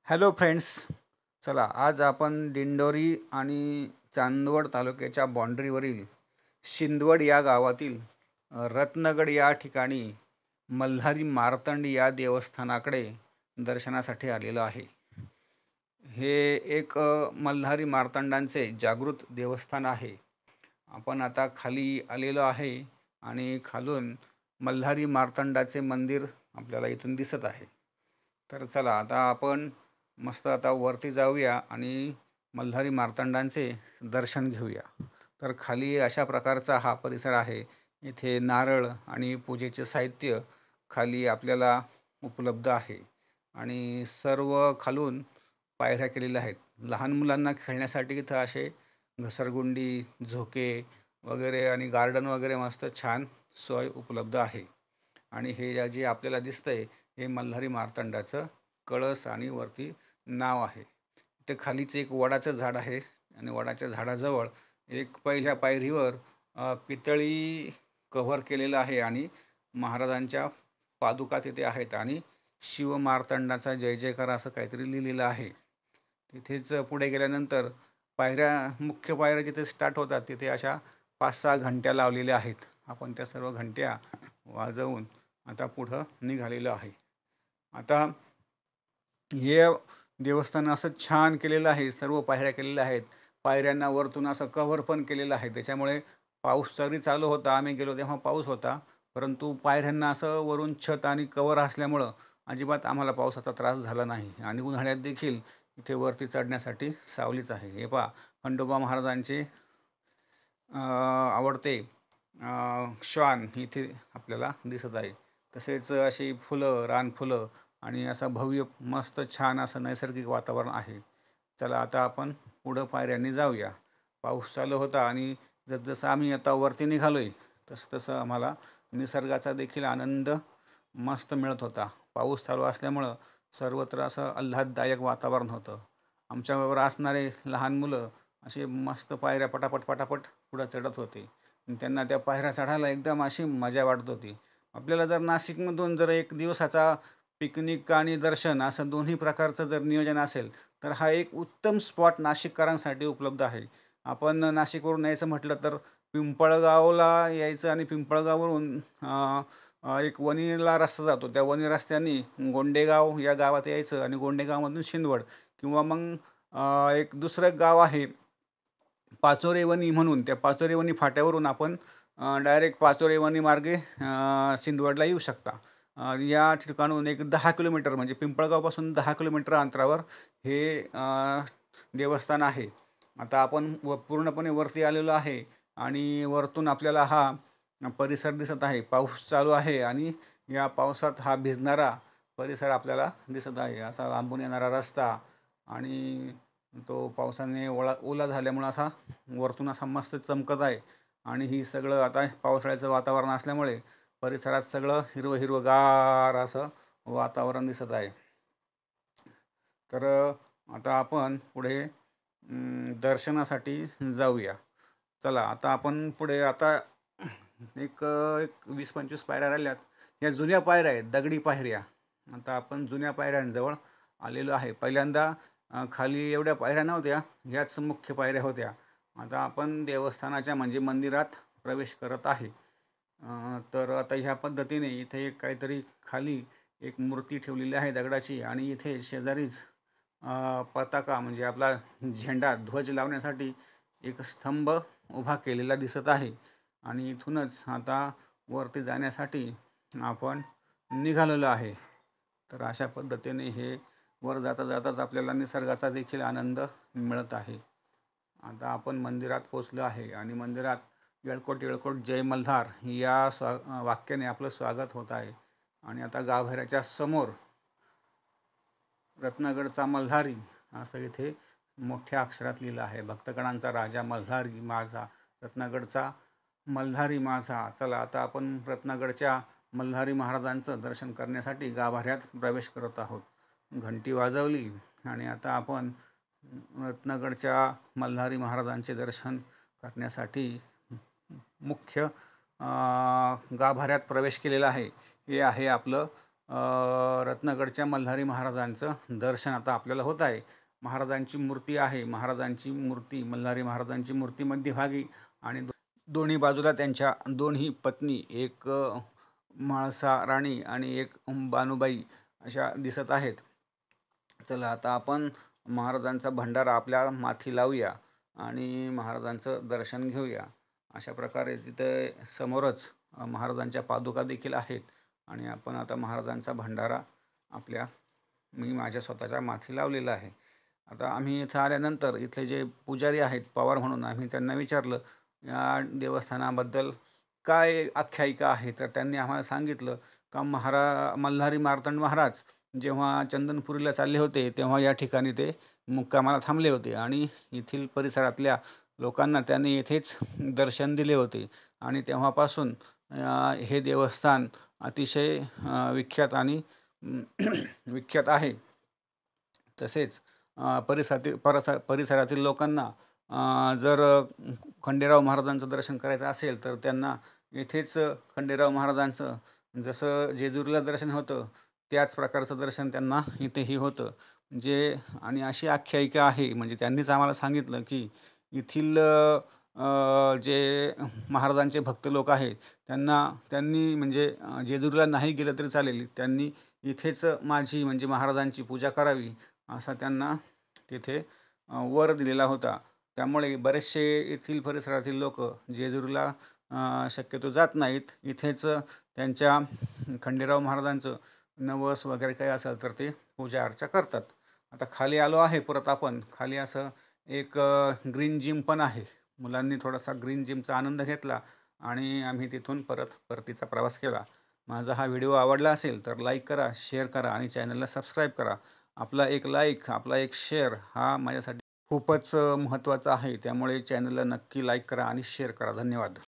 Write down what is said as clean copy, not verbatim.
Hello friends. चला आज आपण दिंडोरी आणि चांदवड तालुक्याच्या बाँड्रीवरील शिंदवड या गावातील रत्नगड या ठिकाणी मल्हारी मार्तंड या देवस्थानाकडे दर्शनासाठी आलेलो आहे. हे एक मल्हारी मार्तंडांचे जागृत देवस्थान आहे. आपण आता खाली आलेलो आहे आणि खालून मल्हारी मार्तंडाचे मंदिर आपल्याला इथून दिसत आहे. तर चला आता आपण मस्त आता वरती जाऊया आणि मल्हारी मार्तंडांचे दर्शन घेऊया. तर खाली अशा प्रकारचा हा परिसर आहे. इथे नारळ आणि पूजेचे साहित्य खाली आपल्याला उपलब्ध आहे आणि सर्व खालून पायऱ्या केलेल्या आहेत. लहान मुलांना खेळण्यासाठी इथं असे घसरगुंडी, झोके वगैरे आणि गार्डन वगैरे मस्त छान सोय उपलब्ध आहे. आणि हे जे आपल्याला दिसतंय हे मल्हारी मार्तंडाचं कळस आणि वरती नाव आहे. ते खालीच एक वडाचं झाड आहे आणि वडाच्या झाडाजवळ एक पहिल्या पायरीवर पितळी कव्हर केलेलं आहे आणि महाराजांच्या पादुका तिथे आहेत आणि शिवमार्तंडाचा जय जयकार असं काहीतरी लिहिलेलं आहे. तिथेच पुढे गेल्यानंतर मुख्य पायऱ्या जिथे स्टार्ट होतात तिथे अशा 5-6 घंट्या लावलेल्या आहेत. आपण त्या सर्व घंट्या वाजवून आता पुढं निघालेलो आहे. आता हे देवस्थान असं छान केलेलं आहे. सर्व पायऱ्या केलेल्या आहेत. पायऱ्यांना वरतून असं कव्हर पण केलेलं आहे. त्याच्यामुळे पाऊस जरी चालू होता, आम्ही गेलो तेव्हा पाऊस होता, परंतु पायऱ्यांना असं वरून छत आणि कव्हर असल्यामुळं अजिबात आम्हाला पावसाचा त्रास झाला नाही. आणि उन्हाळ्यात देखील इथे वरती चढण्यासाठी सावलीच आहे. हे पहा, खंडोबा महाराजांचे आवडते श्वान इथे आपल्याला दिसत आहे. तसेच अशी फुलं, रानफुलं आणि असं भव्य मस्त छान असं नैसर्गिक वातावरण आहे. चला आता आपण पुढं पायऱ्यांनी जाऊया. पाऊस चालू होता आणि जसजसं आम्ही आता वरती निघालोय तसं आम्हाला निसर्गाचा देखील आनंद मस्त मिळत होता. पाऊस चालू असल्यामुळं सर्वत्र असं आल्हाददायक वातावरण होतं. आमच्याबरोबर असणारे लहान मुलं असे मस्त पायऱ्या पटापट पटापट पुढं चढत होते. त्यांना त्या पायऱ्या चढायला एकदम अशी मजा वाटत होती. आपल्याला जर नाशिकमधून जर एक दिवसाचा पिकनिक आणि दर्शन असं दोन्ही प्रकारचं जर नियोजन असेल तर हा एक उत्तम स्पॉट नाशिककरांसाठी उपलब्ध आहे. आपण नाशिकवरून यायचं म्हटलं तर पिंपळगावला यायचं आणि पिंपळगाववरून एक वणीला रस्ता जातो. त्या वणी रस्त्याने गोंडेगाव या गावात यायचं आणि गोंडेगावमधून शिंदवड किंवा मग एक दुसरं गाव आहे पाचोरेवणी म्हणून. त्या पाचोरेवणी फाट्यावरून आपण डायरेक्ट पाचोरेवणी मार्गे सिंदवडला येऊ शकता. या ठिकाणाहून एक 10 किलोमीटर म्हणजे पिंपळगावपासून 10 किलोमीटर अंतरावर हे देवस्थान आहे. आता आपण पूर्णपणे वरती आलेलो आहे आणि वरतून आपल्याला हा परिसर दिसत आहे. पाऊस चालू आहे आणि या पावसात हा भिजणारा परिसर आपल्याला दिसत आहे. असा लांबून येणारा रस्ता आणि तो पावसाने ओला झाल्यामुळं असा वरतून असा मस्त चमकत आहे. आणि ही सगळं आता पावसाळ्याचं वातावरण असल्यामुळे परिसरात सगळं हिरवं हिरवंगार असं वातावरण दिसत आहे. तर आता आपण पुढे दर्शनासाठी जाऊया. चला आता आपण पुढे आता एक एक 20-25 पायऱ्या राहिल्यात. या जुन्या पायऱ्या आहेत, दगडी पायऱ्या. आता आपण जुन्या पायऱ्यांजवळ आलेलो आहे. पहिल्यांदा खाली एवढ्या पायऱ्या नव्हत्या, ह्याच मुख्य पायऱ्या होत्या. आता आपण देवस्थानाच्या म्हणजे मंदिरात प्रवेश करत आहे. तर आता ह्या पद्धतीने इथे एक काहीतरी खाली एक मूर्ती ठेवलेली आहे दगडाची आणि इथे शेजारीच पताका म्हणजे आपला झेंडा ध्वज लावण्यासाठी एक स्तंभ उभा केलेला दिसत आहे. आणि इथूनच आता वरती जाण्यासाठी आपण निघालेलो आहे. तर अशा पद्धतीने हे वर जाता जाताच आपल्याला निसर्गाचा देखील आनंद मिळत आहे. आता आपण मंदिरात पोचलो आहे आणि मंदिरात येळकोट येळकोट जय मल्हार या वाक्याने आपलं स्वागत होत आहे. आणि आता गाभाऱ्याच्या समोर रत्नगडचा मल्हारी असं इथे मोठ्या अक्षरात लिहिलं आहे. भक्तगणांचा राजा मल्हारी माझा, रत्नगडचा मल्हारी माझा. चला आता आपण रत्नगडच्या मल्हारी महाराजांचं दर्शन करण्यासाठी गाभाऱ्यात प्रवेश करत आहोत. घंटी वाजवली आणि आता आपण रत्नगडच्या मल्हारी महाराजांचे दर्शन करण्यासाठी मुख्य गाभाऱ्यात प्रवेश केलेला आहे. हे आहे आपलं रत्नगडच्या मल्हारी महाराजांचं दर्शन आता आपल्याला होत आहे. महाराजांची मूर्ती आहे. महाराजांची मूर्ती मल्हारी महाराजांची मूर्ती मध्यभागी आणि दोन्ही बाजूला त्यांच्या दोन्ही पत्नी, एक म्हाळसा राणी आणि एक बानुबाई अशा दिसत आहेत. चला आता आपण महाराजांचा भंडारा आपल्या माथी लावूया आणि महाराजांचं दर्शन घेऊया. अशा प्रकारे तिथे समोरच महाराजांच्या पादुका देखील आहेत आणि आपण आता महाराजांचा भंडारा मी माझ्या स्वतःच्या माथी लावलेला आहे. आता आम्ही इथं आल्यानंतर इथले जे पुजारी आहेत पवार म्हणून, आम्ही त्यांना विचारलं या देवस्थानाबद्दल काय आख्यायिका आहे. तर त्यांनी आम्हाला सांगितलं का मल्हारी मार्तंड महाराज जेव्हा चंदनपुरीला चालले होते तेव्हा या ठिकाणी ते मुक्कामाला थांबले होते आणि येथील परिसरातल्या लोकांना त्यांनी येथेच दर्शन दिले होते आणि तेव्हापासून हे देवस्थान अतिशय विख्यात आणि विख्यात आहे. तसेच परिसरातील लोकांना जर खंडेराव महाराजांचं दर्शन करायचं असेल तर त्यांना येथेच खंडेराव महाराजांचं जसं जेजुरीला दर्शन होतं त्याच प्रकारचं दर्शन त्यांना इथेही होतं. आणि अशी आख्यायिका आहे, म्हणजे त्यांनीच आम्हाला सांगितलं की येथील जे महाराजांचे भक्त लोक आहेत त्यांनी म्हणजे जेजुरीला नाही गेलं तरी चालेल, त्यांनी इथेच माझी म्हणजे महाराजांची पूजा करावी असा त्यांना तिथे वर दिलेला होता. त्यामुळे बरेचसे येथील परिसरातील लोक जेजुरीला शक्यतो जात नाहीत. इथेच त्यांच्या खंडेराव महाराजांचं नवस वगैरे काही असेल तर ते पूजा अर्चा करतात. आता खाली आलो आहे परत आपण. खाली असं एक ग्रीन जिम पण आहे. मुलांनी थोडासा ग्रीन जिमचा आनंद घेतला आणि आम्ही तिथून परतीचा प्रवास केला. माझा हा व्हिडिओ आवडला असेल तर लाईक करा, शेअर करा आणि चॅनलला सबस्क्राईब करा. आपला एक लाईक, आपला एक शेअर हा माझ्यासाठी खूपच महत्त्वाचा आहे. त्यामुळे चॅनलला नक्की लाईक करा आणि शेअर करा. धन्यवाद.